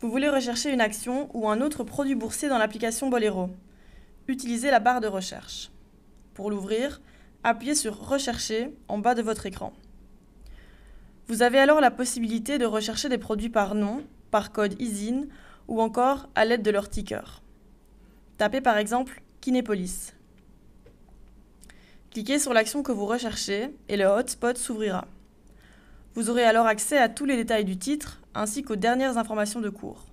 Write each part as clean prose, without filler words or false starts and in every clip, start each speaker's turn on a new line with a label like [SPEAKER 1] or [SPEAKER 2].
[SPEAKER 1] Vous voulez rechercher une action ou un autre produit boursier dans l'application Bolero. Utilisez la barre de recherche. Pour l'ouvrir, appuyez sur « Rechercher » en bas de votre écran. Vous avez alors la possibilité de rechercher des produits par nom, par code ISIN ou encore à l'aide de leur ticker. Tapez par exemple « Kinépolis ». Cliquez sur l'action que vous recherchez et le hotspot s'ouvrira. Vous aurez alors accès à tous les détails du titre ainsi qu'aux dernières informations de cours.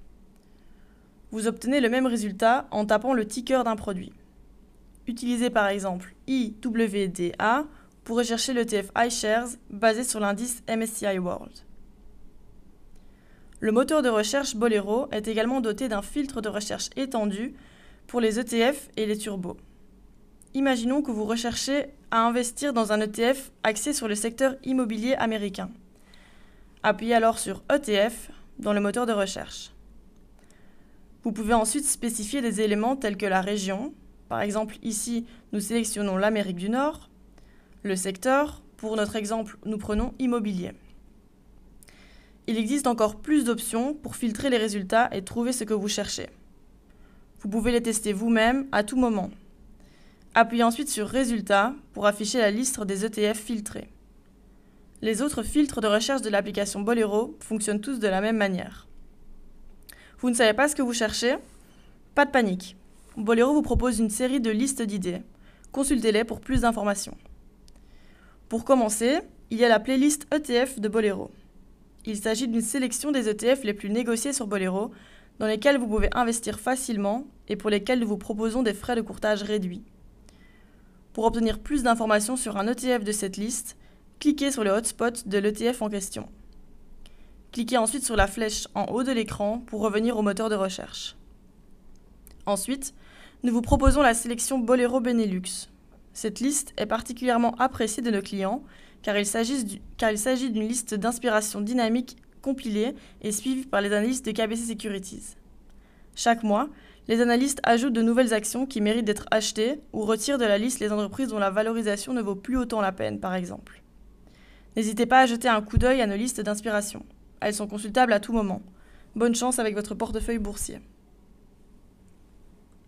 [SPEAKER 1] Vous obtenez le même résultat en tapant le ticker d'un produit. Utilisez par exemple IWDA pour rechercher l'ETF iShares basé sur l'indice MSCI World. Le moteur de recherche Bolero est également doté d'un filtre de recherche étendu pour les ETF et les turbos. Imaginons que vous recherchez à investir dans un ETF axé sur le secteur immobilier américain. Appuyez alors sur ETF dans le moteur de recherche. Vous pouvez ensuite spécifier des éléments tels que la région. Par exemple, ici, nous sélectionnons l'Amérique du Nord. Le secteur, pour notre exemple, nous prenons immobilier. Il existe encore plus d'options pour filtrer les résultats et trouver ce que vous cherchez. Vous pouvez les tester vous-même à tout moment. Appuyez ensuite sur Résultats pour afficher la liste des ETF filtrés. Les autres filtres de recherche de l'application Bolero fonctionnent tous de la même manière. Vous ne savez pas ce que vous cherchez? Pas de panique. Bolero vous propose une série de listes d'idées. Consultez-les pour plus d'informations. Pour commencer, il y a la playlist ETF de Bolero. Il s'agit d'une sélection des ETF les plus négociés sur Bolero, dans lesquels vous pouvez investir facilement et pour lesquels nous vous proposons des frais de courtage réduits. Pour obtenir plus d'informations sur un ETF de cette liste, cliquez sur le hotspot de l'ETF en question. Cliquez ensuite sur la flèche en haut de l'écran pour revenir au moteur de recherche. Ensuite, nous vous proposons la sélection Bolero Benelux. Cette liste est particulièrement appréciée de nos clients car il s'agit d'une liste d'inspiration dynamique compilée et suivie par les analystes de KBC Securities. Chaque mois, les analystes ajoutent de nouvelles actions qui méritent d'être achetées ou retirent de la liste les entreprises dont la valorisation ne vaut plus autant la peine, par exemple. N'hésitez pas à jeter un coup d'œil à nos listes d'inspiration. Elles sont consultables à tout moment. Bonne chance avec votre portefeuille boursier.